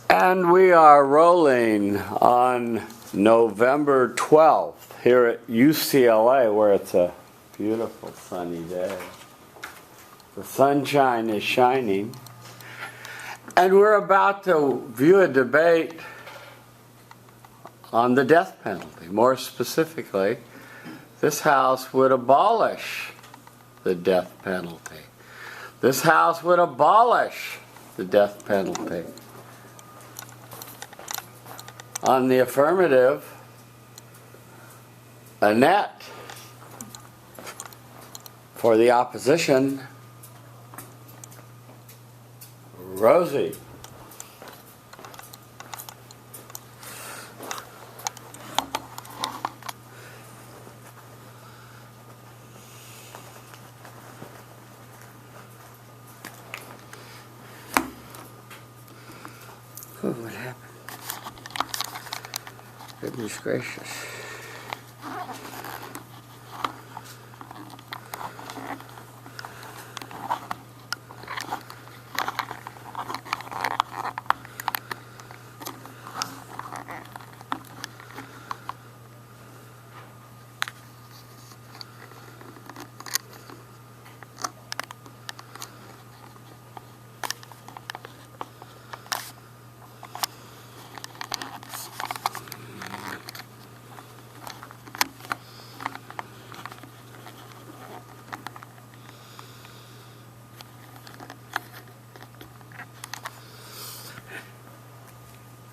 And we are rolling on November 12th here at UCLA, where it's a beautiful sunny day. The sunshine is shining. And we're about to view a debate on the death penalty. More specifically, this House would abolish the death penalty. This House would abolish the death penalty. On the affirmative, Annette. For the opposition, Rosie. Oh, what happened? Goodness gracious.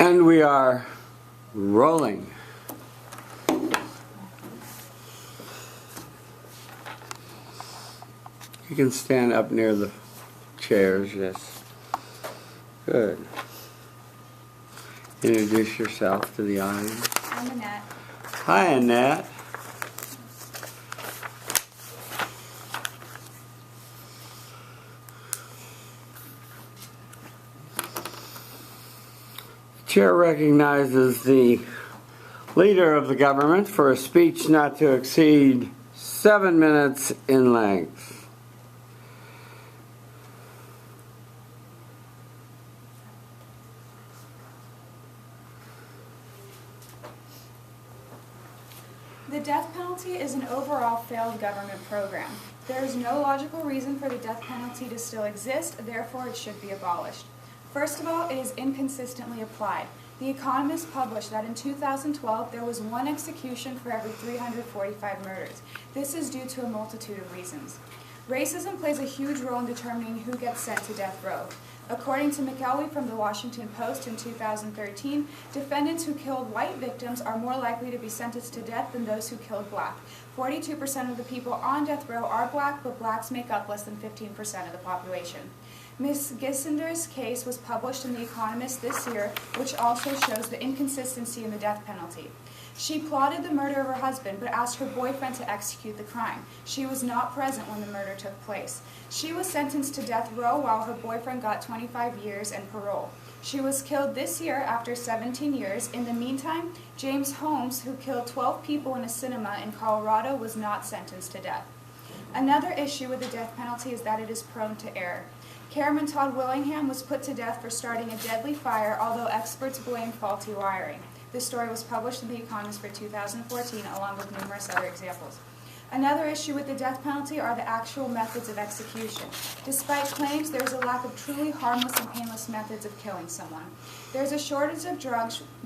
And we are rolling. You can stand up near the chairs, yes. Good. Introduce yourself to the audience. I'm Annette. Hi, Annette. Chair recognizes the leader of the government for a speech not to exceed 7 minutes in length. The death penalty is an overall failed government program. There is no logical reason for the death penalty to still exist, therefore it should be abolished. First of all, it is inconsistently applied. The Economist published that in 2012 there was 1 execution for every 345 murders. This is due to a multitude of reasons. Racism plays a huge role in determining who gets sent to death row. According to McElwee from the Washington Post in 2013, defendants who killed white victims are more likely to be sentenced to death than those who killed black. 42% of the people on death row are black, but blacks make up less than 15% of the population. Ms. Gissinder's case was published in The Economist this year, which also shows the inconsistency in the death penalty. She plotted the murder of her husband, but asked her boyfriend to execute the crime. She was not present when the murder took place. She was sentenced to death row while her boyfriend got 25 years and parole. She was killed this year after 17 years. In the meantime, James Holmes, who killed 12 people in a cinema in Colorado, was not sentenced to death. Another issue with the death penalty is that it is prone to error. Cameron Todd Willingham was put to death for starting a deadly fire, although experts blame faulty wiring. This story was published in The Economist for 2014, along with numerous other examples. Another issue with the death penalty are the actual methods of execution. Despite claims, there is a lack of truly harmless and painless methods of killing someone. There is a shortage of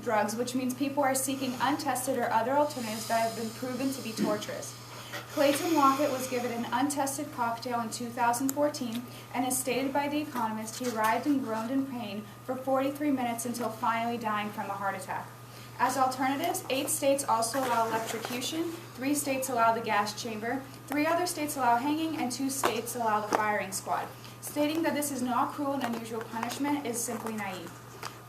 drugs, which means people are seeking untested or other alternatives that have been proven to be torturous. Clayton Lockett was given an untested cocktail in 2014, and as stated by The Economist, he writhed and groaned in pain for 43 minutes until finally dying from a heart attack. As alternatives, 8 states also allow electrocution, 3 states allow the gas chamber, 3 other states allow hanging, and 2 states allow the firing squad. Stating that this is not cruel and unusual punishment is simply naive.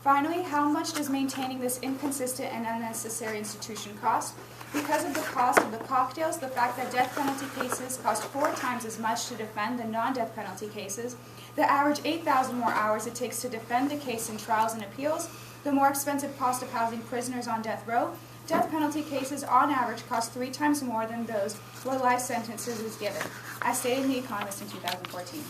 Finally, how much does maintaining this inconsistent and unnecessary institution cost? Because of the cost of the cocktails, the fact that death penalty cases cost 4 times as much to defend than non-death penalty cases, the average 8,000 more hours it takes to defend the case in trials and appeals, the more expensive cost of housing prisoners on death row, death penalty cases on average cost 3 times more than those where life sentences is given, as stated in The Economist in 2014.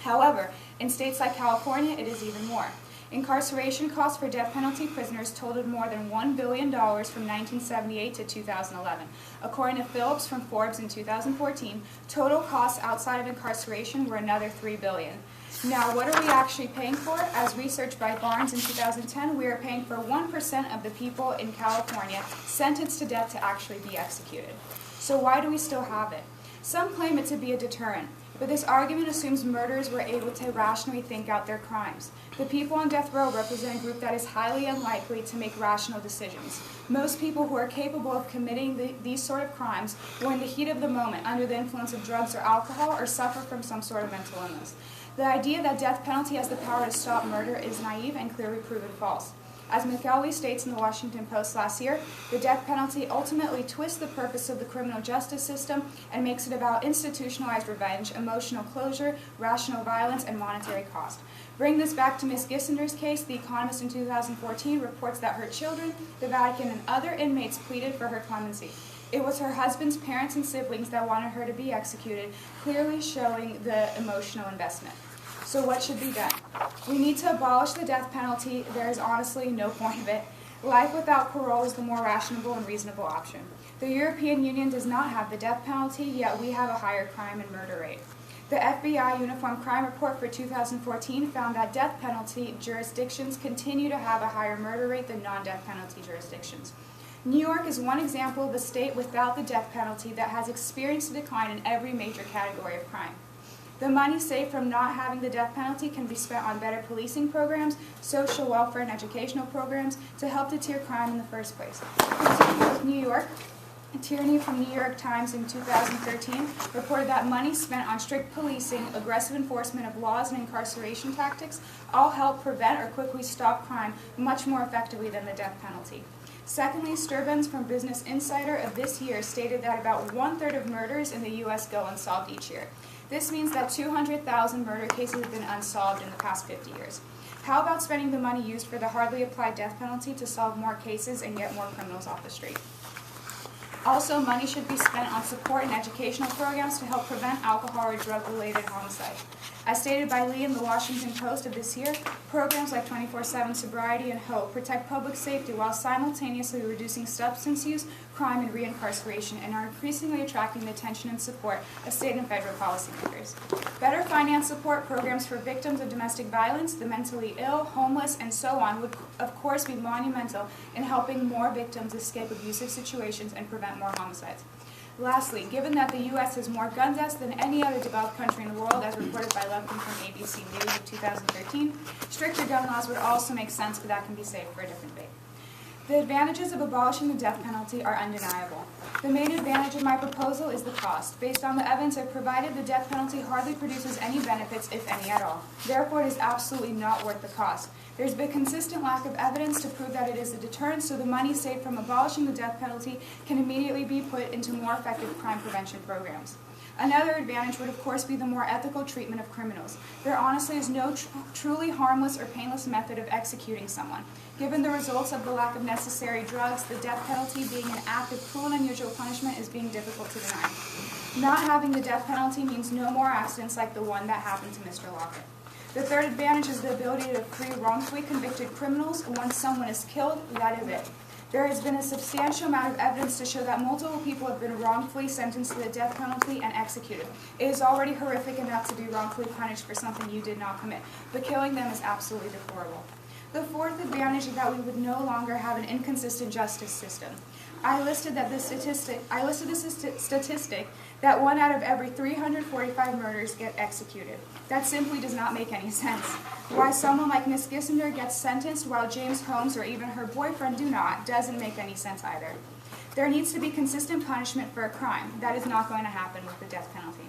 However, in states like California, it is even more. Incarceration costs for death penalty prisoners totaled more than $1 billion from 1978 to 2011. According to Phillips from Forbes in 2014, total costs outside of incarceration were another $3 billion. Now, what are we actually paying for? As researched by Barnes in 2010, we are paying for 1% of the people in California sentenced to death to actually be executed. So why do we still have it? Some claim it to be a deterrent, but this argument assumes murderers were able to rationally think out their crimes. The people on death row represent a group that is highly unlikely to make rational decisions. Most people who are capable of committing these sort of crimes were in the heat of the moment, under the influence of drugs or alcohol, or suffer from some sort of mental illness. The idea that death penalty has the power to stop murder is naive and clearly proven false. As McElwee states in the Washington Post last year, the death penalty ultimately twists the purpose of the criminal justice system and makes it about institutionalized revenge, emotional closure, rational violence, and monetary cost. Bring this back to Ms. Gissinder's case. The Economist in 2014 reports that her children, the Vatican, and other inmates pleaded for her clemency. It was her husband's parents and siblings that wanted her to be executed, clearly showing the emotional investment. So what should be done? We need to abolish the death penalty. There is honestly no point of it. Life without parole is the more rational and reasonable option. The European Union does not have the death penalty, yet we have a higher crime and murder rate. The FBI Uniform Crime Report for 2014 found that death penalty jurisdictions continue to have a higher murder rate than non-death penalty jurisdictions. New York is one example of a state without the death penalty that has experienced a decline in every major category of crime. The money saved from not having the death penalty can be spent on better policing programs, social welfare and educational programs to help deter crime in the first place. Continuing with New York, Tierney from New York Times in 2013 reported that money spent on strict policing, aggressive enforcement of laws, and incarceration tactics all help prevent or quickly stop crime much more effectively than the death penalty. Secondly, Sturbens from Business Insider of this year stated that about 1/3 of murders in the U.S. go unsolved each year. This means that 200,000 murder cases have been unsolved in the past 50 years. How about spending the money used for the hardly applied death penalty to solve more cases and get more criminals off the street? Also, money should be spent on support and educational programs to help prevent alcohol or drug-related homicide. As stated by Lee in the Washington Post of this year, programs like 24/7 Sobriety and HOPE protect public safety while simultaneously reducing substance use, crime, and reincarceration, and are increasingly attracting the attention and support of state and federal policymakers. Better finance support programs for victims of domestic violence, the mentally ill, homeless, and so on would, of course, be monumental in helping more victims escape abusive situations and prevent more homicides. Lastly, given that the U.S. has more gun deaths than any other developed country in the world, as reported by Lupton from ABC News of 2013, stricter gun laws would also make sense, but that can be saved for a different date. The advantages of abolishing the death penalty are undeniable. The main advantage of my proposal is the cost. Based on the evidence I've provided, the death penalty hardly produces any benefits, if any at all. Therefore, it is absolutely not worth the cost. There's been consistent lack of evidence to prove that it is a deterrent, so the money saved from abolishing the death penalty can immediately be put into more effective crime prevention programs. Another advantage would, of course, be the more ethical treatment of criminals. There honestly is no truly harmless or painless method of executing someone. Given the results of the lack of necessary drugs, the death penalty being an act of cruel and unusual punishment is being difficult to deny. Not having the death penalty means no more accidents like the one that happened to Mr. Lockett. The third advantage is the ability to free wrongfully convicted criminals. Once someone is killed, that is it. There has been a substantial amount of evidence to show that multiple people have been wrongfully sentenced to the death penalty and executed. It is already horrific enough to be wrongfully punished for something you did not commit, but killing them is absolutely deplorable. The fourth advantage is that we would no longer have an inconsistent justice system. I listed the statistic that 1 out of every 345 murders get executed. That simply does not make any sense. Why someone like Ms. Gissinder gets sentenced while James Holmes or even her boyfriend do not doesn't make any sense either. There needs to be consistent punishment for a crime. That is not going to happen with the death penalty.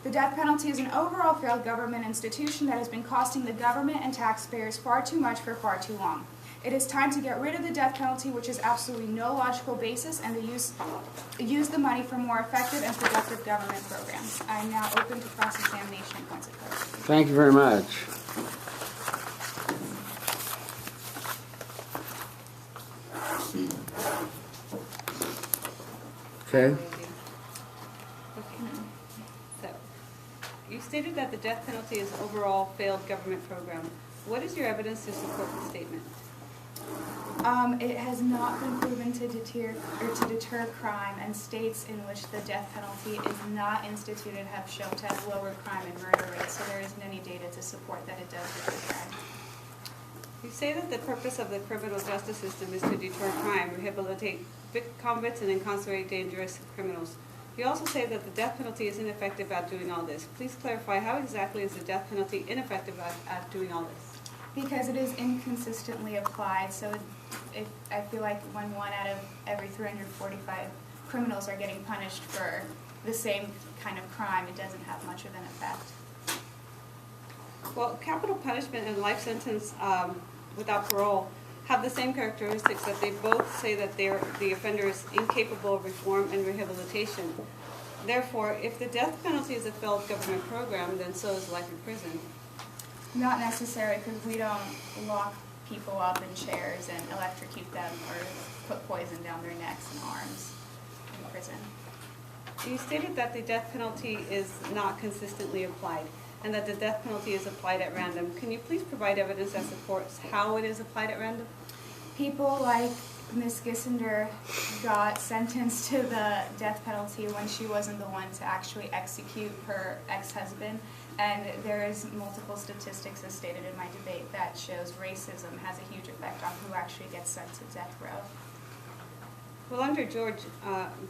The death penalty is an overall failed government institution that has been costing the government and taxpayers far too much for far too long. It is time to get rid of the death penalty, which has absolutely no logical basis, and to use the money for more effective and productive government programs. I am now open to cross-examination and points of clarification. Thank you very much. Okay. So, you stated that the death penalty is an overall failed government program. What is your evidence to support the statement? It has not been proven to deter crime, and states in which the death penalty is not instituted have shown to have lower crime and murder rates, so there isn't any data to support that it does deter crime. You say that the purpose of the criminal justice system is to deter crime, rehabilitate convicts, and incarcerate dangerous criminals. You also say that the death penalty is ineffective at doing all this. Please clarify, how exactly is the death penalty ineffective at doing all this? Because it is inconsistently applied, so I feel like when 1 out of every 345 criminals are getting punished for the same kind of crime, it doesn't have much of an effect. Well, capital punishment and life sentence without parole have the same characteristics, that they both say that the offender is incapable of reform and rehabilitation. Therefore, if the death penalty is a failed government program, then so is life in prison. Not necessarily, because we don't lock people up in chairs and electrocute them or put poison down their necks and arms in prison. You stated that the death penalty is not consistently applied and that the death penalty is applied at random. Can you please provide evidence that supports how it is applied at random? People like Ms. Gissender got sentenced to the death penalty when she wasn't the one to actually execute her ex-husband. And there is multiple statistics, as stated in my debate, that shows racism has a huge effect on who actually gets sent to death row. Well, under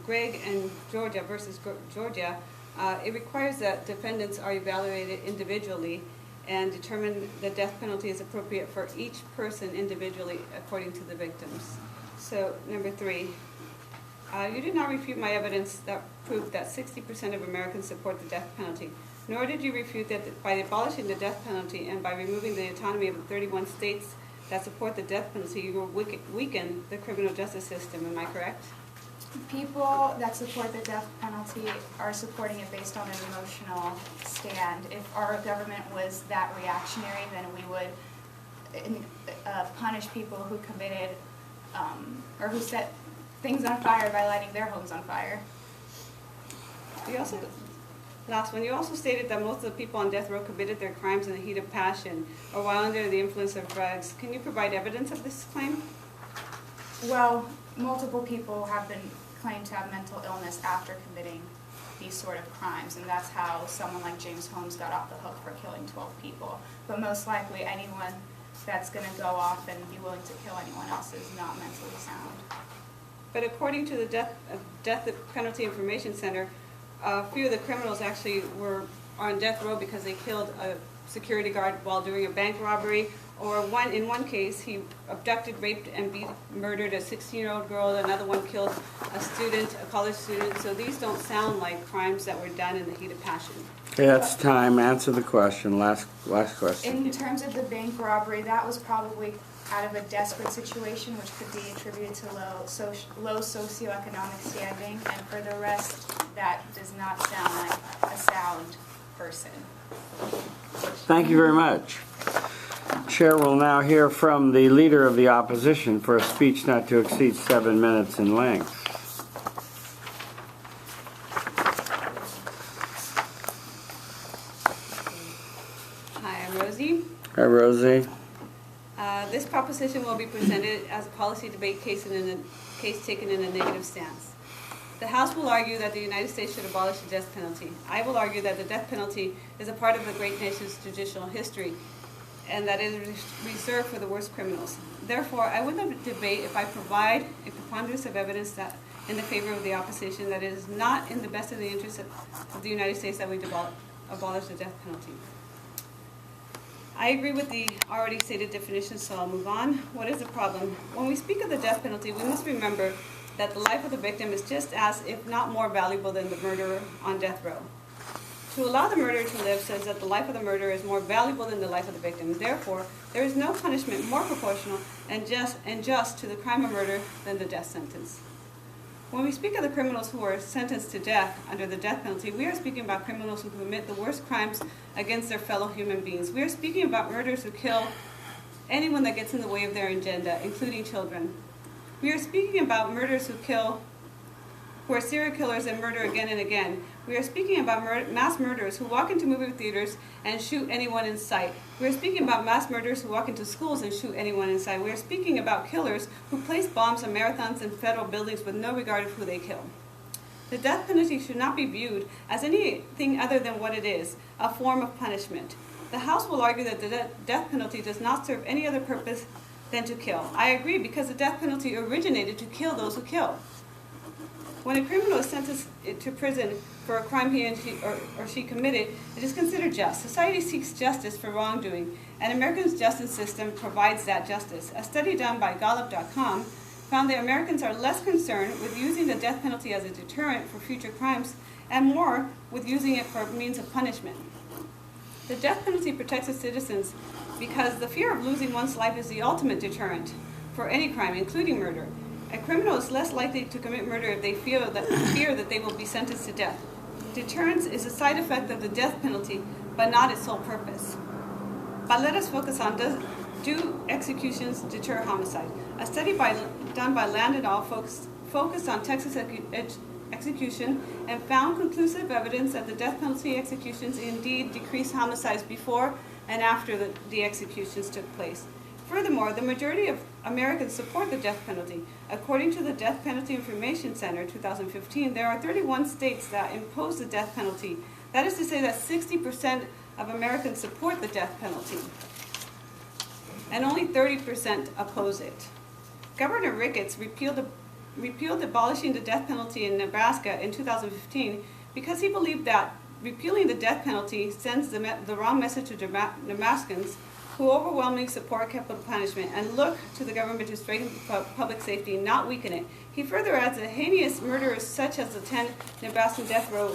Gregg and Georgia versus Georgia, it requires that defendants are evaluated individually and determine the death penalty is appropriate for each person individually according to the victims. So, number 3, you did not refute my evidence that proved that 60% of Americans support the death penalty, nor did you refute that by abolishing the death penalty and by removing the autonomy of the 31 states that support the death penalty, you will weaken the criminal justice system. Am I correct? People that support the death penalty are supporting it based on an emotional stand. If our government was that reactionary, then we would punish people who committed or who set things on fire by lighting their homes on fire. Last one, you also stated that most of the people on death row committed their crimes in the heat of passion or while under the influence of drugs. Can you provide evidence of this claim? Well, multiple people have been claimed to have mental illness after committing these sort of crimes, and that's how someone like James Holmes got off the hook for killing 12 people. But most likely anyone that's going to go off and be willing to kill anyone else is not mentally sound. But according to the Death Penalty Information Center, a few of the criminals actually were on death row because they killed a security guard while doing a bank robbery, or in one case he abducted, raped, and murdered a 16-year-old girl. Another one killed a college student. So these don't sound like crimes that were done in the heat of passion. Okay, that's time. Answer the question. Last question. In terms of the bank robbery, that was probably out of a desperate situation, which could be attributed to low socioeconomic standing, and for the rest, that does not sound like a sound person. Thank you very much. Chair will now hear from the Leader of the Opposition for a speech not to exceed 7 minutes in length. Hi, I'm Rosie. Hi, Rosie. This proposition will be presented as a policy debate case taken in a negative stance. The House will argue that the United States should abolish the death penalty. I will argue that the death penalty is a part of the great nation's judicial history and that it is reserved for the worst criminals. Therefore, I win the debate if I provide a preponderance of evidence that in the favor of the opposition that it is not in the best of the interest of the United States that we abolish the death penalty. I agree with the already stated definition, so I'll move on. What is the problem? When we speak of the death penalty, we must remember that the life of the victim is just as, if not more valuable than the murderer on death row. To allow the murderer to live says that the life of the murderer is more valuable than the life of the victim. Therefore, there is no punishment more proportional and just to the crime of murder than the death sentence. When we speak of the criminals who are sentenced to death under the death penalty, we are speaking about criminals who commit the worst crimes against their fellow human beings. We are speaking about murderers who kill anyone that gets in the way of their agenda, including children. We are speaking about murderers who kill who are serial killers and murder again and again. We are speaking about mass murderers who walk into movie theaters and shoot anyone in sight. We are speaking about mass murderers who walk into schools and shoot anyone in sight. We are speaking about killers who place bombs on marathons and federal buildings with no regard of who they kill. The death penalty should not be viewed as anything other than what it is, a form of punishment. The House will argue that the death penalty does not serve any other purpose than to kill. I agree, because the death penalty originated to kill those who kill. When a criminal is sentenced to prison for a crime he or she committed, it is considered just. Society seeks justice for wrongdoing, and America's justice system provides that justice. A study done by Gallup.com found that Americans are less concerned with using the death penalty as a deterrent for future crimes and more with using it for means of punishment. The death penalty protects its citizens because the fear of losing one's life is the ultimate deterrent for any crime, including murder. A criminal is less likely to commit murder if they fear that they will be sentenced to death. Deterrence is a side effect of the death penalty, but not its sole purpose. But let us focus on, do executions deter homicide? A study done by Land et al. Focused on Texas execution and found conclusive evidence that the death penalty executions indeed decreased homicides before and after the executions took place. Furthermore, the majority of Americans support the death penalty. According to the Death Penalty Information Center 2015, there are 31 states that impose the death penalty. That is to say that 60% of Americans support the death penalty, and only 30% oppose it. Governor Ricketts repealed abolishing the death penalty in Nebraska in 2015 because he believed that repealing the death penalty sends the wrong message to Nebraskans who overwhelmingly support capital punishment and look to the government to strengthen public safety, not weaken it. He further adds that heinous murderers such as the 10 Nebraska death row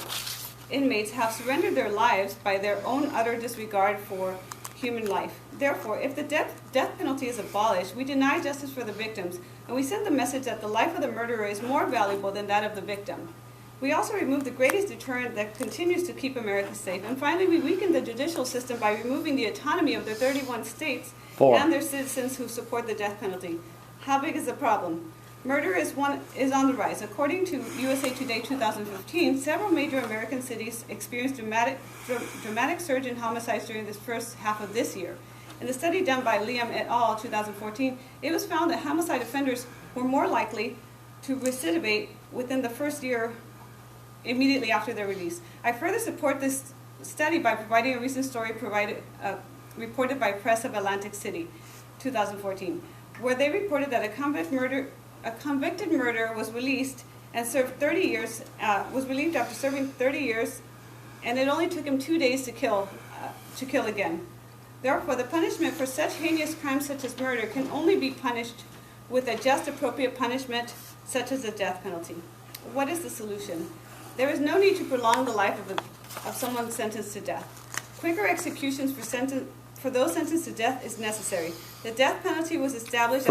inmates have surrendered their lives by their own utter disregard for human life. Therefore, if the death penalty is abolished, we deny justice for the victims, and we send the message that the life of the murderer is more valuable than that of the victim. We also remove the greatest deterrent that continues to keep America safe. And finally, we weaken the judicial system by removing the autonomy of the 31 states and their citizens who support the death penalty. How big is the problem? Murder is on the rise. According to USA Today 2015, several major American cities experienced dramatic surge in homicides during this first half of this year. In the study done by Liam et al. 2014, it was found that homicide offenders were more likely to recidivate within the first year immediately after their release. I further support this study by providing a recent story reported by Press of Atlantic City, 2014, where they reported that a convicted murderer was released and served 30 years, was relieved after serving 30 years, and it only took him 2 days to kill again. Therefore, the punishment for such heinous crimes such as murder can only be punished with a just appropriate punishment such as the death penalty. What is the solution? There is no need to prolong the life of someone sentenced to death. Quicker executions for those sentenced to death is necessary. The death penalty was established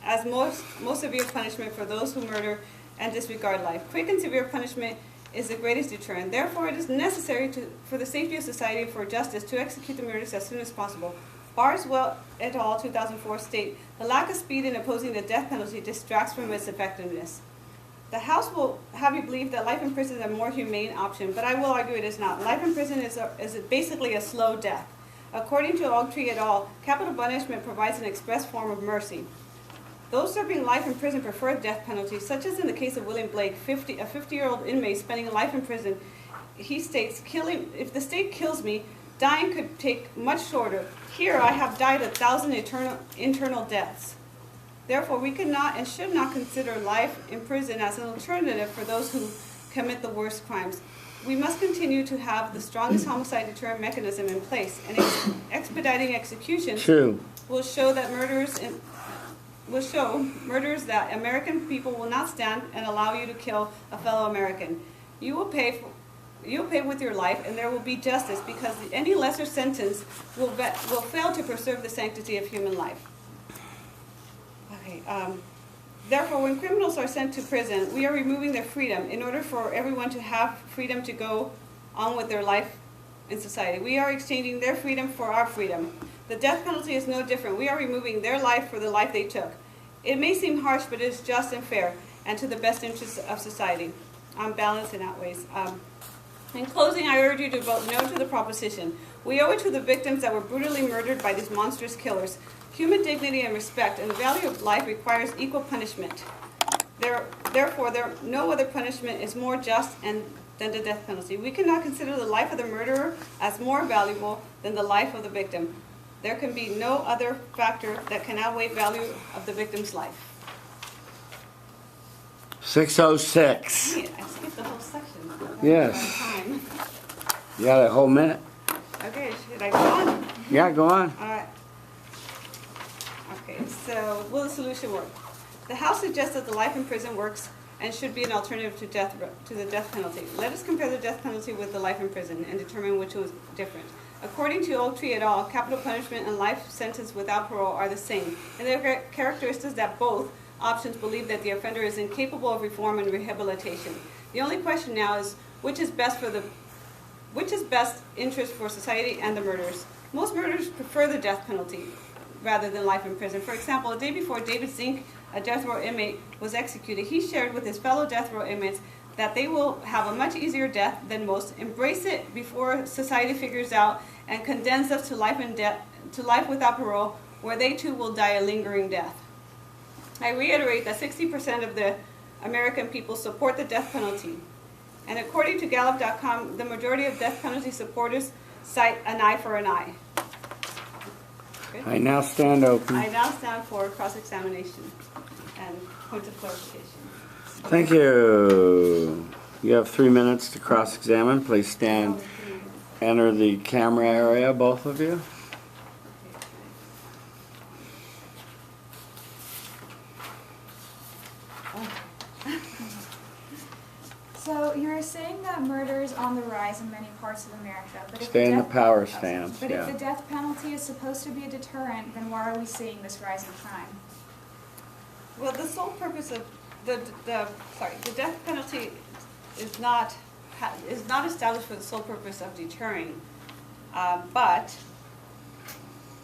as most severe punishment for those who murder and disregard life. Quick and severe punishment is the greatest deterrent. Therefore, it is necessary for the safety of society for justice to execute the murders as soon as possible. Barswell et al. 2004 state, the lack of speed in opposing the death penalty distracts from its effectiveness. The House will have you believe that life in prison is a more humane option, but I will argue it is not. Life in prison is basically a slow death. According to Ucla et al., capital punishment provides an express form of mercy. Those serving life in prison prefer death penalty, such as in the case of William Blake, a 50-year-old inmate spending life in prison. He states, if the state kills me, dying could take much shorter. Here I have died 1,000 internal deaths. Therefore, we cannot and should not consider life in prison as an alternative for those who commit the worst crimes. We must continue to have the strongest homicide deterrent mechanism in place, and expediting executions will show murders that American people will not stand and allow you to kill a fellow American. You will pay with your life, and there will be justice, because any lesser sentence will fail to preserve the sanctity of human life. Therefore, when criminals are sent to prison, we are removing their freedom in order for everyone to have freedom to go on with their life in society. We are exchanging their freedom for our freedom. The death penalty is no different. We are removing their life for the life they took. It may seem harsh, but it is just and fair. and to the best interests of society. On balance, it outweighs. In closing, I urge you to vote no to the proposition. We owe it to the victims that were brutally murdered by these monstrous killers. Human dignity and respect and the value of life requires equal punishment. Therefore, no other punishment is more just than the death penalty. We cannot consider the life of the murderer as more valuable than the life of the victim. There can be no other factor that can outweigh value of the victim's life. 6:06. I skipped the whole section. Yes. Time. You got a whole minute? Okay, should I go on? Yeah, go on. All right. Okay, so will the solution work? The House suggests that the life in prison works and should be an alternative to the death penalty. Let us compare the death penalty with the life in prison and determine which was different. According to Ucla et al., capital punishment and life sentence without parole are the same, and their characteristics that both options believe that the offender is incapable of reform and rehabilitation. The only question now is which is best interest for society and the murderers. Most murderers prefer the death penalty rather than life in prison. For example, a day before David Zink, a death row inmate, was executed, he shared with his fellow death row inmates that they will have a much easier death than most, embrace it before society figures out, and condemns us to life without parole, where they too will die a lingering death. I reiterate that 60% of the American people support the death penalty. And according to Gallup.com, the majority of death penalty supporters cite an eye for an eye. Okay. I now stand open. I now stand for cross-examination and points of clarification. Thank you. You have 3 minutes to cross-examine. Please stand. Enter the camera area, both of you. So you're saying that murder is on the rise in many parts of America, but if Stay in the death- power stance. But Yeah. if the death penalty is supposed to be a deterrent, then why are we seeing this rise in crime? Well, the sole purpose of the death penalty is not established for the sole purpose of deterring, but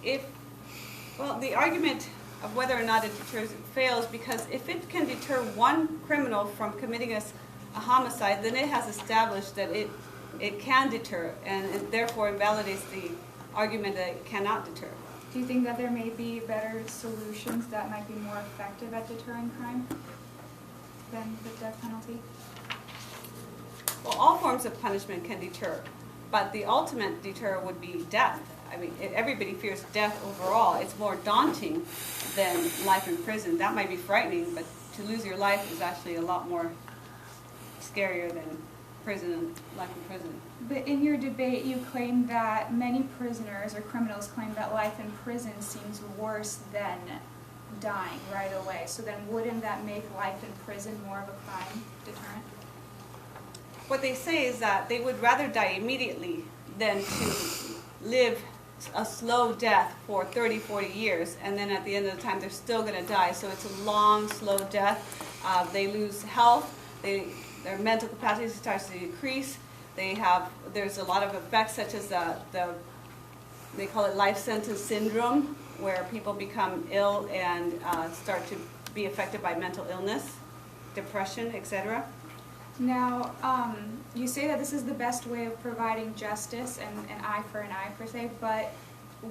the argument of whether or not it deters fails, because if it can deter one criminal from committing a homicide, then it has established that it can deter, and it therefore invalidates the argument that it cannot deter. Do you think that there may be better solutions that might be more effective at deterring crime than the death penalty? Well, all forms of punishment can deter, but the ultimate deter would be death. I mean, everybody fears death overall. It's more daunting than life in prison. That might be frightening, but to lose your life is actually a lot more scarier than prison and life in prison. But in your debate, you claim that many prisoners or criminals claim that life in prison seems worse than dying right away. So then wouldn't that make life in prison more of a crime deterrent? What they say is that they would rather die immediately than to live a slow death for 30, 40 years, and then at the end of the time they're still going to die. So it's a long, slow death. They lose health. Their mental capacity starts to decrease. There's a lot of effects such as they call it life sentence syndrome, where people become ill and start to be affected by mental illness, depression, etc. Now, you say that this is the best way of providing justice and an eye for an eye per se, but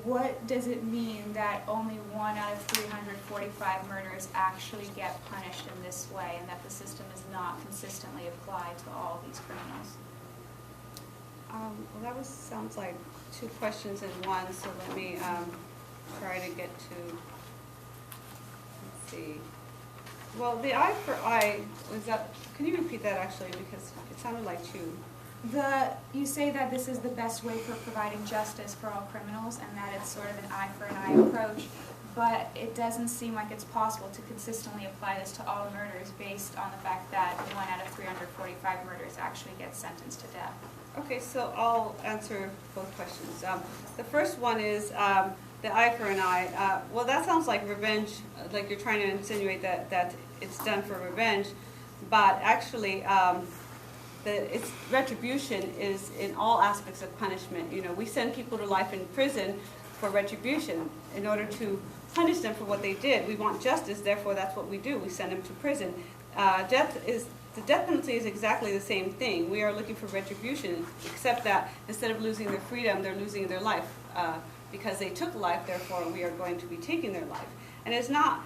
what does it mean that only 1 out of 345 murders actually get punished in this way, and that the system is not consistently applied to all these criminals? Well, that sounds like 2 questions in one, so let me try to get to, let's see. Well, the eye for eye, can you repeat that actually, because it sounded like 2. You say that this is the best way for providing justice for all criminals, and that it's sort of an eye for an eye approach, but it doesn't seem like it's possible to consistently apply this to all murders based on the fact that 1 out of 345 murders actually get sentenced to death. Okay, so I'll answer both questions. The first one is the eye for an eye. Well, that sounds like revenge, like you're trying to insinuate that it's done for revenge, but actually its retribution is in all aspects of punishment. You know, we send people to life in prison for retribution in order to punish them for what they did. We want justice, therefore that's what we do. We send them to prison. The death penalty is exactly the same thing. We are looking for retribution, except that instead of losing their freedom, they're losing their life. Because they took life, therefore we are going to be taking their life. And it's not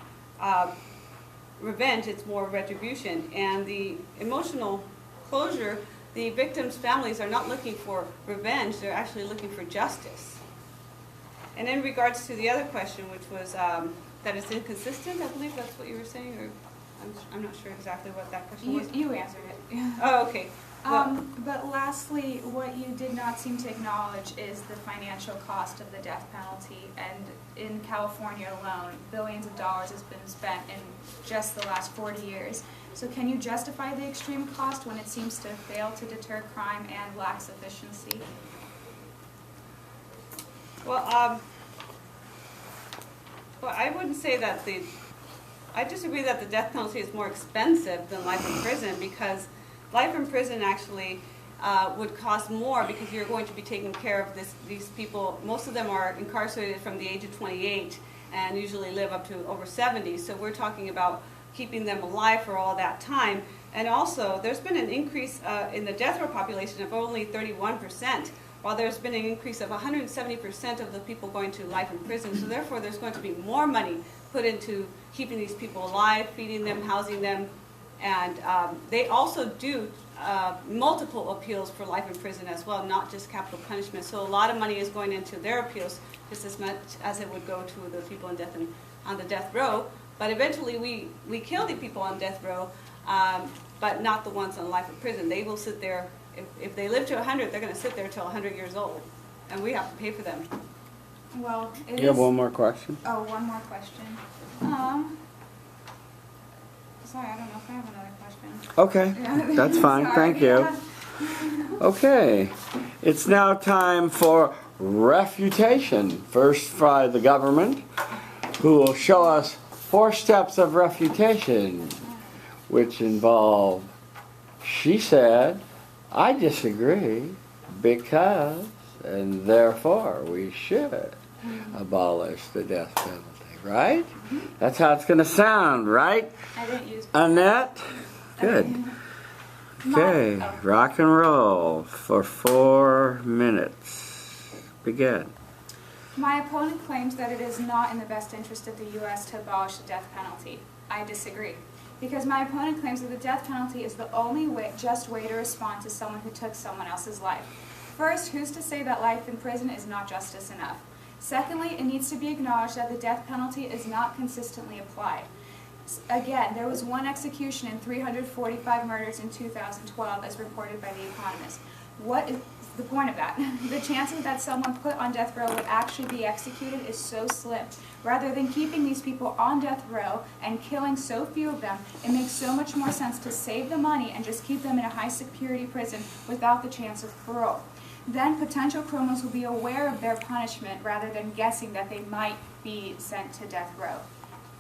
revenge, it's more retribution. And the emotional closure, the victims' families are not looking for revenge, they're actually looking for justice. And in regards to the other question, which was that it's inconsistent, I believe that's what you were saying, or I'm not sure exactly what that question was. You answered it. Oh, okay. Well, But lastly, what you did not seem to acknowledge is the financial cost of the death penalty. And in California alone, billions of dollars has been spent in just the last 40 years. So can you justify the extreme cost when it seems to fail to deter crime and lacks efficiency? well, I wouldn't say that I disagree that the death penalty is more expensive than life in prison, because life in prison actually would cost more, because you're going to be taking care of these people. Most of them are incarcerated from the age of 28 and usually live up to over 70. So we're talking about keeping them alive for all that time. And also, there's been an increase in the death row population of only 31%, while there's been an increase of 170% of the people going to life in prison. So therefore, there's going to be more money put into keeping these people alive, feeding them, housing them. And they also do multiple appeals for life in prison as well, not just capital punishment. So a lot of money is going into their appeals, just as much as it would go to the people on the death row. But eventually we kill the people on death row, but not the ones on life in prison. They will sit there, if they live to 100, they're going to sit there till 100 years old, and we have to pay for them. Well, it You have is- one more question? Oh, one more question. Sorry, I don't know if I have another question. Okay, that's fine, Sorry. thank you. Okay, it's now time for refutation. First by the government, who will show us 4 steps of refutation, which involve, she said, I disagree, because, and therefore we should abolish the death penalty, right? That's how it's going to sound, right? I didn't use Annette? Good. Okay, rock and roll for 4 minutes. Begin. My opponent claims that it is not in the best interest of the U.S. to abolish the death penalty. I disagree. Because my opponent claims that the death penalty is the only just way to respond to someone who took someone else's life. First, who's to say that life in prison is not justice enough? Secondly, it needs to be acknowledged that the death penalty is not consistently applied. Again, there was 1 execution and 345 murders in 2012, as reported by The Economist. What is the point of that? The chances that someone put on death row would actually be executed is so slim. Rather than keeping these people on death row and killing so few of them, it makes so much more sense to save the money and just keep them in a high-security prison without the chance of parole. Then potential criminals will be aware of their punishment rather than guessing that they might be sent to death row,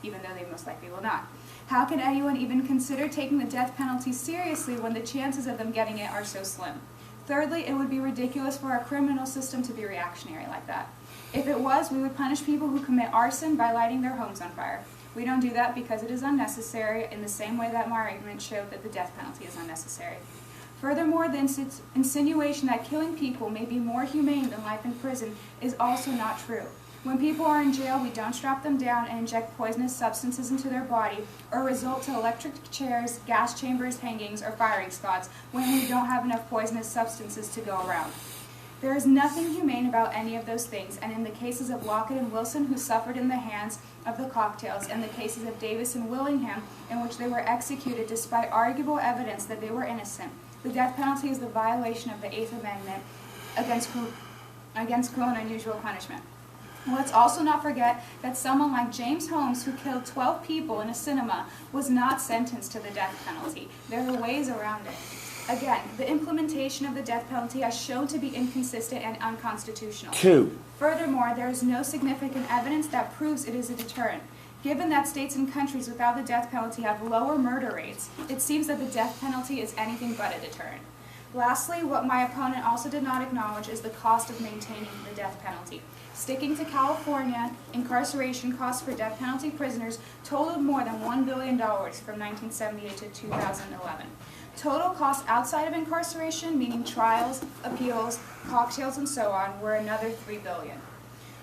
even though they most likely will not. How can anyone even consider taking the death penalty seriously when the chances of them getting it are so slim? Thirdly, it would be ridiculous for our criminal system to be reactionary like that. If it was, we would punish people who commit arson by lighting their homes on fire. We don't do that because it is unnecessary, in the same way that my argument showed that the death penalty is unnecessary. Furthermore, the insinuation that killing people may be more humane than life in prison is also not true. When people are in jail, we don't strap them down and inject poisonous substances into their body or resort to electric chairs, gas chambers, hangings, or firing squads when we don't have enough poisonous substances to go around. There is nothing humane about any of those things, and in the cases of Lockett and Wilson, who suffered in the hands of the cocktails, and the cases of Davis and Willingham, in which they were executed despite arguable evidence that they were innocent, the death penalty is the violation of the 8th Amendment against cruel and unusual punishment. Let's also not forget that someone like James Holmes, who killed 12 people in a cinema, was not sentenced to the death penalty. There are ways around it. Again, the implementation of the death penalty has shown to be inconsistent and unconstitutional. 2. Furthermore, there is no significant evidence that proves it is a deterrent. Given that states and countries without the death penalty have lower murder rates, it seems that the death penalty is anything but a deterrent. Lastly, what my opponent also did not acknowledge is the cost of maintaining the death penalty. Sticking to California, incarceration costs for death penalty prisoners totaled more than $1 billion from 1978 to 2011. Total costs outside of incarceration, meaning trials, appeals, cocktails, and so on, were another $3 billion.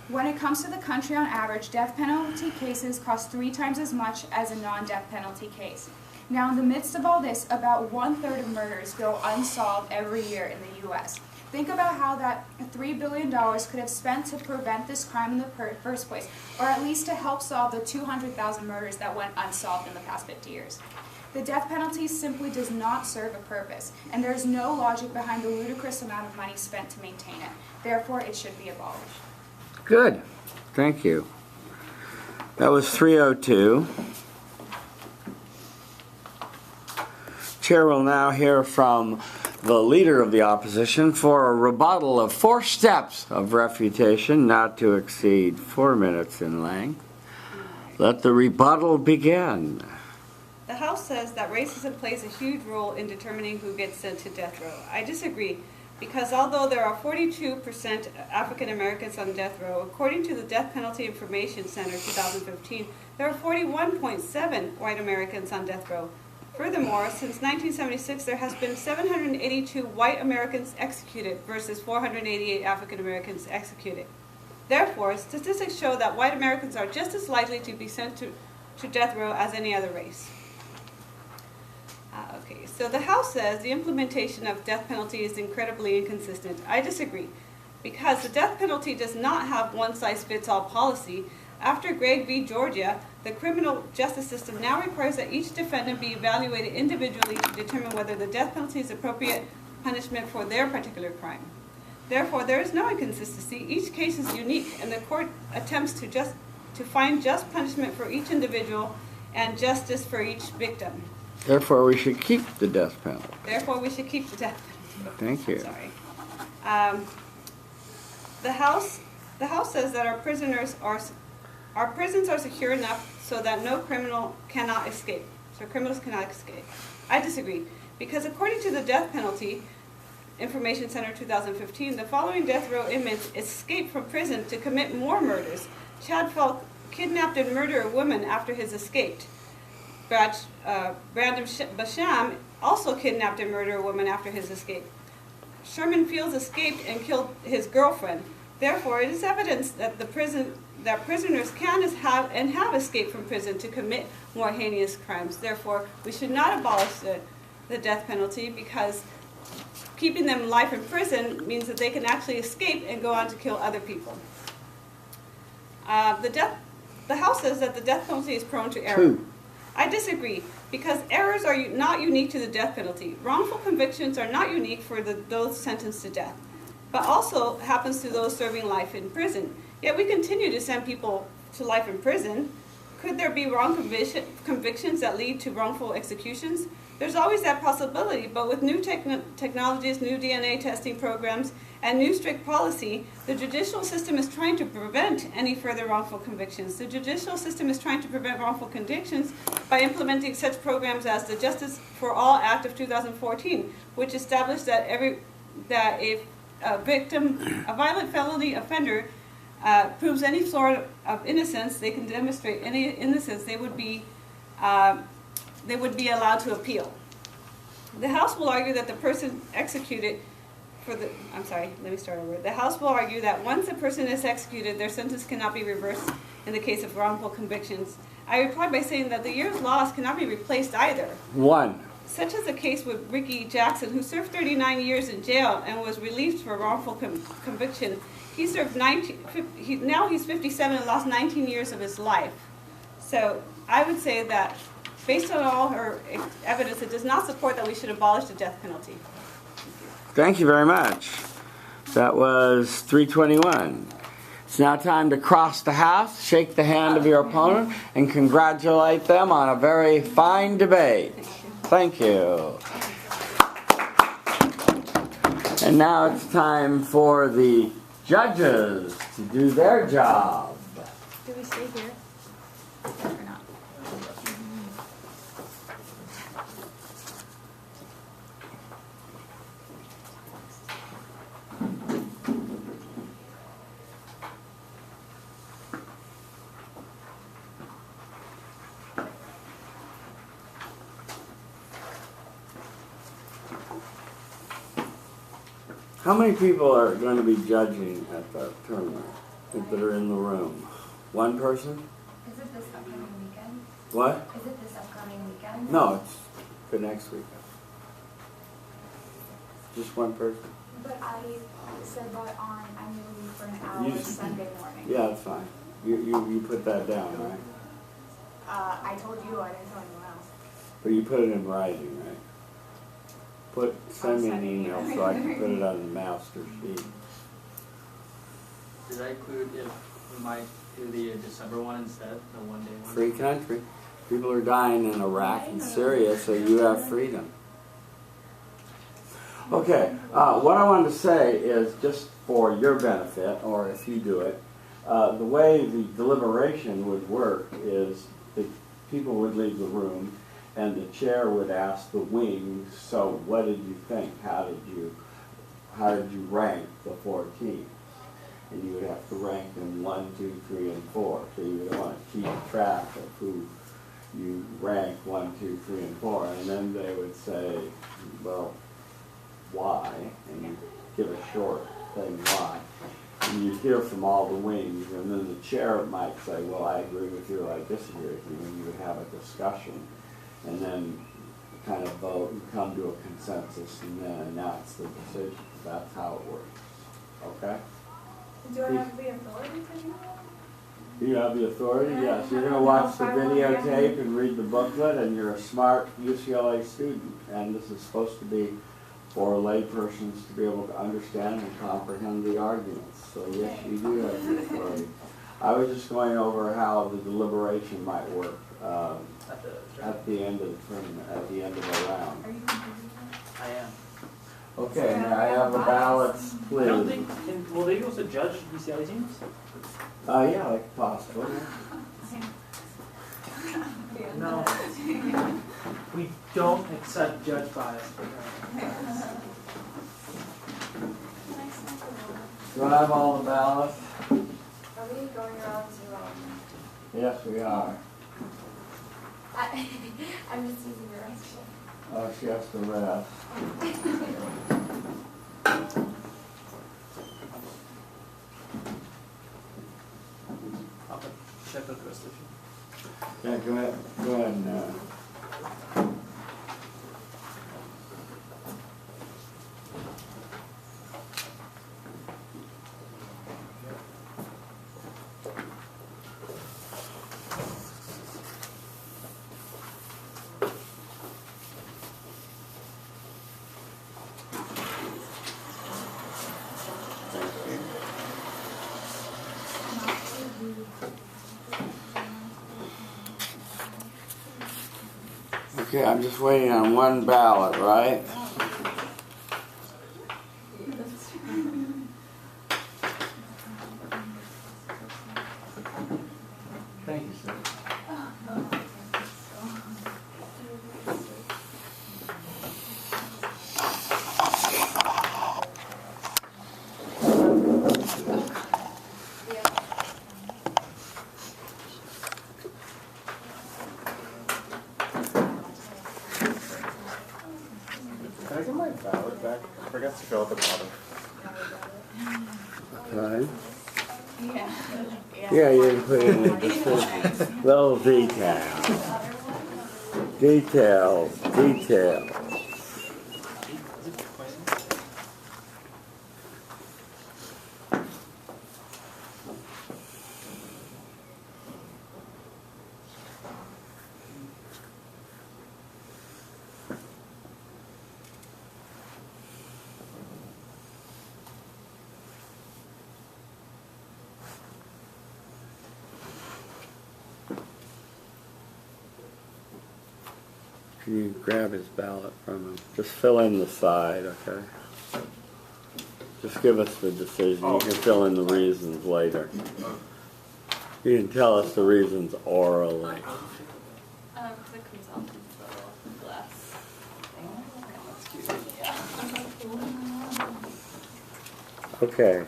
When it comes to the country on average, death penalty cases cost 3 times as much as a non-death penalty case. Now, in the midst of all this, about 1/3 of murders go unsolved every year in the U.S. Think about how that $3 billion could have spent to prevent this crime in the first place, or at least to help solve the 200,000 murders that went unsolved in the past 50 years. The death penalty simply does not serve a purpose, and there is no logic behind the ludicrous amount of money spent to maintain it. Therefore, it should be abolished. Good. Thank you. That was 302. Chair will now hear from the leader of the opposition for a rebuttal of 4 steps of refutation, not to exceed 4 minutes in length. Let the rebuttal begin. The House says that racism plays a huge role in determining who gets sent to death row. I disagree, because although there are 42% African Americans on death row, according to the Death Penalty Information Center 2015, there are 41.7 white Americans on death row. Furthermore, since 1976, there has been 782 white Americans executed versus 488 African Americans executed. Therefore, statistics show that white Americans are just as likely to be sent to death row as any other race. Okay, so the House says the implementation of death penalty is incredibly inconsistent. I disagree, because the death penalty does not have one-size-fits-all policy. After Gregg v. Georgia, the criminal justice system now requires that each defendant be evaluated individually to determine whether the death penalty is appropriate punishment for their particular crime. Therefore, there is no inconsistency. Each case is unique, and the court attempts to find just punishment for each individual and justice for each victim. Therefore, we should keep the death penalty. Therefore, we should keep the death penalty. Thank you. Sorry. The House says that our prisons are secure enough so that no criminal cannot escape. So criminals cannot escape. I disagree, because according to the Death Penalty Information Center 2015, the following death row inmates escaped from prison to commit more murders. Chad Falk kidnapped and murdered a woman after his escape. Brandon Basham also kidnapped and murdered a woman after his escape. Sherman Fields escaped and killed his girlfriend. Therefore, it is evidence that prisoners can have escaped from prison to commit more heinous crimes. Therefore, we should not abolish the death penalty, because keeping them life in prison means that they can actually escape and go on to kill other people. The House says that the death penalty is prone to error. I disagree, because errors are not unique to the death penalty. Wrongful convictions are not unique for those sentenced to death, but also happens to those serving life in prison. Yet we continue to send people to life in prison. Could there be wrong convictions that lead to wrongful executions? There's always that possibility, but with new technologies, new DNA testing programs, and new strict policy, the judicial system is trying to prevent any further wrongful convictions. The judicial system is trying to prevent wrongful convictions by implementing such programs as the Justice for All Act of 2014, which established that if a violent felony offender proves any sort of innocence, they can demonstrate any innocence, they would be allowed to appeal. The House will argue that the person executed The House will argue that once a person is executed, their sentence cannot be reversed in the case of wrongful convictions. I reply by saying that the years lost cannot be replaced either. Such as the case with Ricky Jackson, who served 39 years in jail and was released for wrongful conviction. He served now he's 57 and lost 19 years of his life. So I would say that based on all her evidence, it does not support that we should abolish the death penalty. Thank you very much. That was 321. It's now time to cross the House, shake the hand of your opponent, and congratulate them on a very fine debate. Thank you. And now it's time for the judges to do their job. Do we stay here or not? How many people are going to be judging at the tournament that are in the room? One person? Is it this upcoming weekend? What? Is it this upcoming weekend? No, it's the next weekend. Just one person? But I said that on annual leave for an hour Sunday morning. Yeah, that's fine. You put that down, right? I told you, I didn't tell anyone else. But you put it in writing, right? Send me an email so I can put it on the master sheet. Did I include if we might do the December one instead, the one-day one? Free country. People are dying in Iraq and Syria, so you have freedom. Okay, what I wanted to say is just for your benefit, or if you do it, the way the deliberation would work is the people would leave the room and the chair would ask the wings, so what did you think? How did you rank the 4 teams? And you would have to rank them 1, 2, 3, and 4. So you would want to keep track of who you rank 1, 2, 3, and 4. And then they would say, well, why? And you give a short thing why. And you'd hear from all the wings, and then the chair might say, well, I agree with you, I disagree with you, and you would have a discussion. And then kind of vote and come to a consensus and then announce the decision. That's how it works. Okay? Do I have the authority to do that? You have the authority, yes. You're going to watch the videotape and read the booklet, and you're a smart UCLA student. And this is supposed to be for laypersons to be able to understand and comprehend the arguments. So yes, you do have the authority. I was just going over how the deliberation might work at the end of the tournament, at the end of the round. Are you confused? I am. Okay, may I have the ballots, I don't please? think, will they be able to judge UCLA teams? Yeah, like possible. No. We don't accept judge bias. Do I have all the ballots? Are we going around to, Yes, we are. I'm just using your restroom. Oh, she has to rest. Check out the rest of you. Yeah, go ahead. Go ahead and, okay, I'm just waiting on one ballot, right? Thank you, sir. Can I get my ballot back? I forgot to fill out the bottom. Okay. Yeah. Yeah, you can put in the decision. Little details. Details. Can you grab his ballot from him? Just fill in the side, okay? Just give us the decision. You can fill in the reasons later. You can tell us the reasons orally. Because it comes out in the little glass thing. Okay.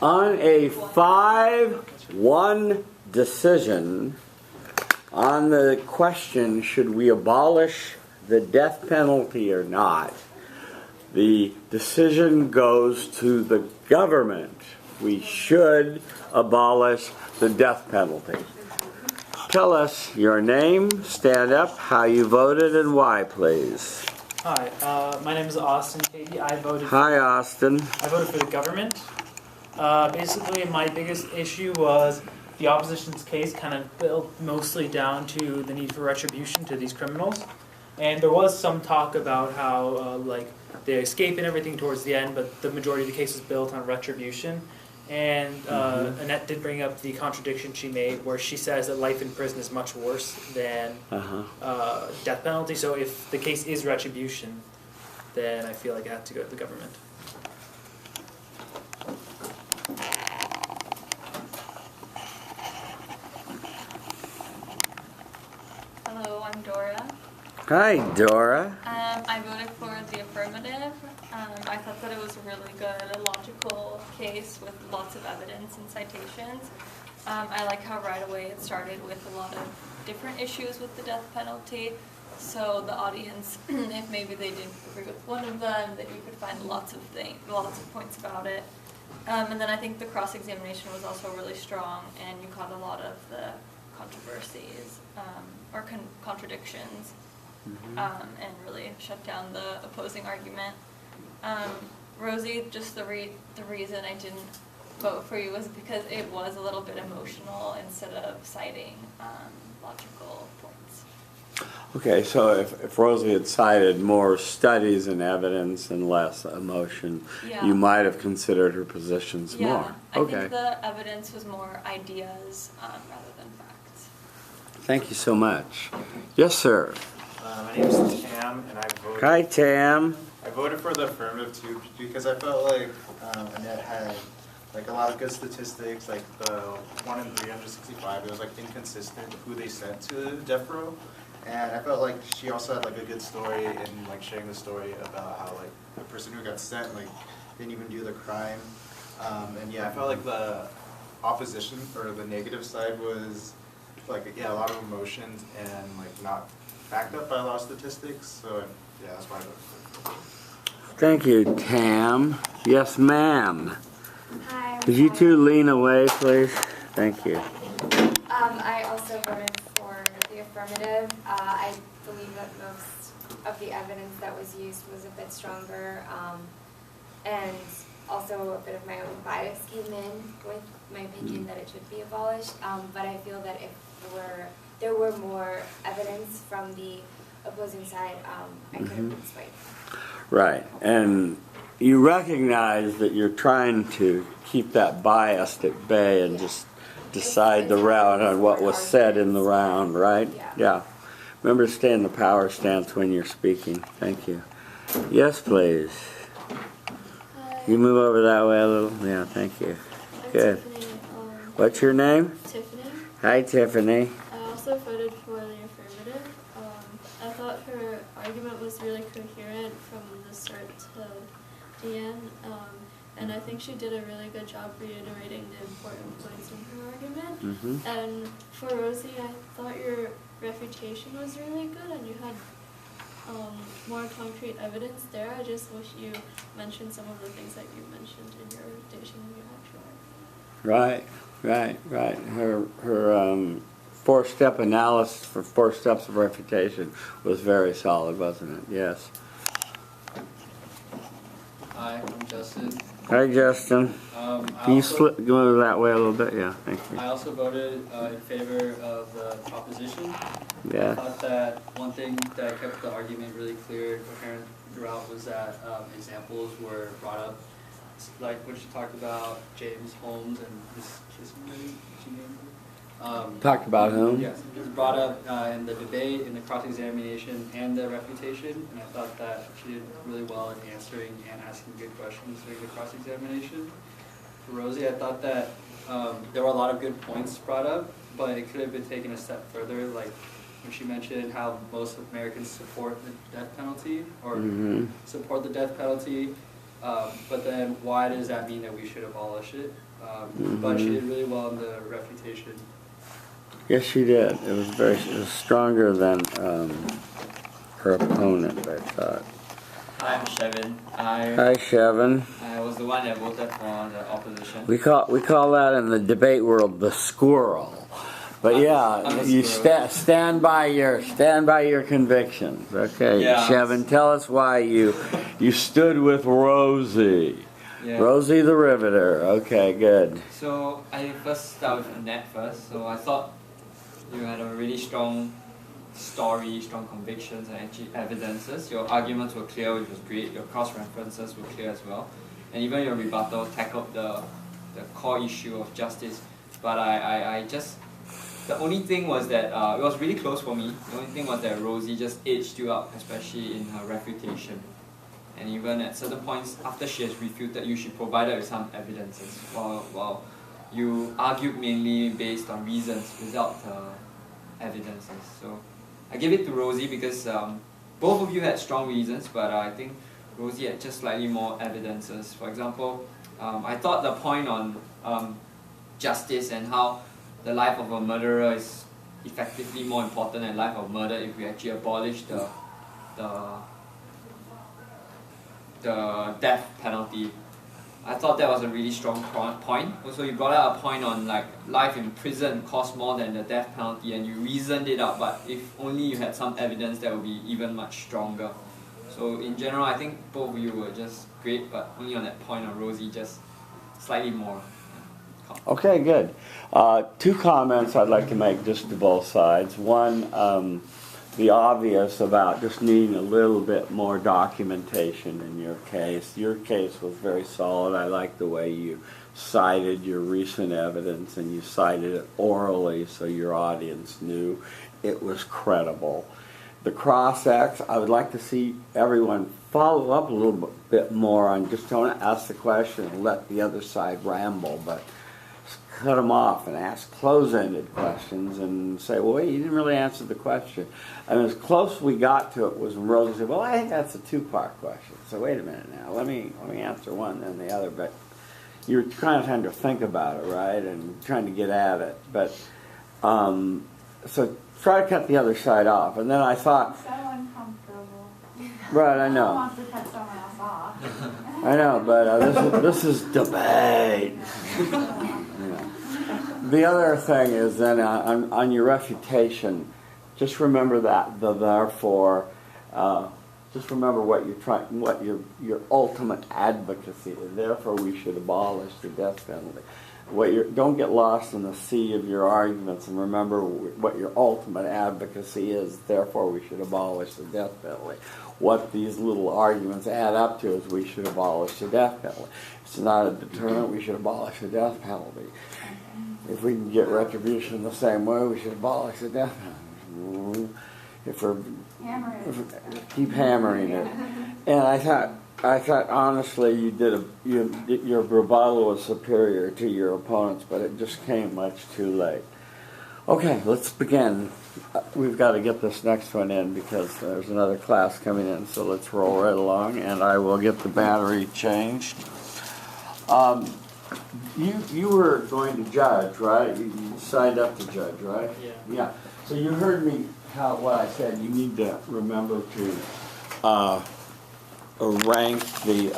On a 5-1 decision on the question, should we abolish the death penalty or not, the decision goes to the government. We should abolish the death penalty. Tell us your name, stand up, how you voted, and why, please. Hi, my name is Austin Katie. Hi, Austin. I voted for the government. Basically, my biggest issue was the opposition's case kind of built mostly down to the need for retribution to these criminals. And there was some talk about how like they escape and everything towards the end, but the majority of the case is built on retribution. And Annette did bring up the contradiction she made where she says that life in prison is much worse than death penalty. So if the case is retribution, then I feel like it has to go to the government. Hello, I'm Dora. Hi, Dora. I voted for the affirmative. I thought that it was a really good, logical case with lots of evidence and citations. I like how right away it started with a lot of different issues with the death penalty. So the audience, if maybe they didn't agree with one of them, that you could find lots of points about it. And then I think the cross-examination was also really strong, and you caught a lot of the controversies or contradictions, and really shut down the opposing argument. Rosie, just the reason I didn't vote for you was because it was a little bit emotional instead of citing logical points. Okay, so if Rosie had cited more studies and evidence and less emotion, you might have considered her positions more. Okay. I think the evidence was more ideas rather than facts. Thank you so much. Yes, sir. My name is Tam, and I voted. Hi, Tam. I voted for the affirmative too because I felt like Annette had like a lot of good statistics, like the 1 in 365. It was like inconsistent who they sent to death row, and I felt like she also had like a good story in like sharing the story about how like the person who got sent like didn't even do the crime, and yeah, I felt like the opposition or the negative side was like a lot of emotions and like not backed up by a lot of statistics. So yeah, that's why I voted for it. Thank you, Tam. Yes, ma'am. Hi. I'm Could you Ty. two lean away, please? Thank you. I also voted for the affirmative. I believe that most of the evidence that was used was a bit stronger, and also a bit of my own bias came in with my opinion that it should be abolished. But I feel that if there were more evidence from the opposing side, I could have been swayed. Right, and you recognize that you're trying to keep that bias at bay and just decide the route on what was said in the round, right? Yeah. Remember to stay in the power stance when you're speaking. Thank you. Yes, please. You move over that way a little. Yeah, thank you. Good. Tiffany, What's your name? Tiffany. Hi, Tiffany. I also voted for the affirmative. I thought her argument was really coherent from the start to the end, and I think she did a really good job reiterating the important points in her argument. And for Rosie, I thought your refutation was really good, and you had more concrete evidence there. I just wish you mentioned some of the things that you mentioned in your refutation in your actual argument. Right. Her 4-step analysis for 4 steps of refutation was very solid, wasn't it? Yes. Hi, I'm Justin. Hi, Justin. Can you go that way a little bit? Yeah, thank you. I also voted in favor of the proposition. Yeah. I thought that one thing that kept the argument really clear and coherent throughout was that examples were brought up, like when she talked about James Holmes and his kissing. Talked about whom? Yes, it was brought up in the debate, in the cross-examination, and the refutation, and I thought that she did really well in answering and asking good questions during the cross-examination. For Rosie, I thought that there were a lot of good points brought up, but it could have been taken a step further, like when she mentioned how most Americans support the death penalty, or support the death penalty, but then why does that mean that we should abolish it? But she did really well in the refutation. Yes, she did. It was stronger than her opponent, I thought. Hi, I'm Shevin. Hi, Shevin. I was the one that voted for the opposition. We call that in the debate world the squirrel. But yeah, you stand by your convictions. Okay, Yeah. Shevin, tell us why you stood with Rosie. Yeah. Rosie the Riveter. Okay, good. So I first start with Annette first. So I thought you had a really strong story, strong convictions, and actually evidences. Your arguments were clear, which was great. Your cross-references were clear as well. And even your rebuttal tackled the core issue of justice. But I just... The only thing was that it was really close for me. The only thing was that Rosie just edged you up, especially in her refutation. And even at certain points, after she has refuted you, she provided with some evidences, while you argued mainly based on reasons without evidences. So I give it to Rosie because both of you had strong reasons, but I think Rosie had just slightly more evidences. For example, I thought the point on justice and how the life of a murderer is effectively more important than life of murder if we actually abolish the death penalty. I thought that was a really strong point. Also, you brought out a point on like life in prison costs more than the death penalty, and you reasoned it out. But if only you had some evidence, that would be even much stronger. So in general, I think both of you were just great, but only on that point on Rosie, just slightly more. Okay, good. Two comments I'd like to make just to both sides. One, the obvious about just needing a little bit more documentation in your case. Your case was very solid. I like the way you cited your recent evidence, and you cited it orally so your audience knew it was credible. The cross-ex, I would like to see everyone follow up a little bit more on just don't ask the question and let the other side ramble, but cut them off and ask close-ended questions and say, well, wait, you didn't really answer the question. And as close we got to it was when Rosie said, well, I think that's a two-part question. So wait a minute now, let me answer one then the other. But you're kind of trying to think about it, right, and trying to get at it. But so try to cut the other side off. And then I thought, So uncomfortable. right, I No one know. wants to cut someone else off. I know, but this is debate. The other thing is then on your refutation, just remember that the therefore. Just remember what you're trying, what your ultimate advocacy is. Therefore, we should abolish the death penalty. Don't get lost in the sea of your arguments, and remember what your ultimate advocacy is. Therefore, we should abolish the death penalty. What these little arguments add up to is we should abolish the death penalty. It's not a deterrent. We should abolish the death penalty. If we can get retribution the same way, we should abolish the death penalty. If we're keep hammering it. And I thought honestly, your bravado was superior to your opponents, but it just came much too late. Okay, let's begin. We've got to get this next one in because there's another class coming in, so let's roll right along, and I will get the battery changed. You were going to judge, right? You signed up to judge, right? Yeah. Yeah. So you heard me what I said. You need to remember to rank the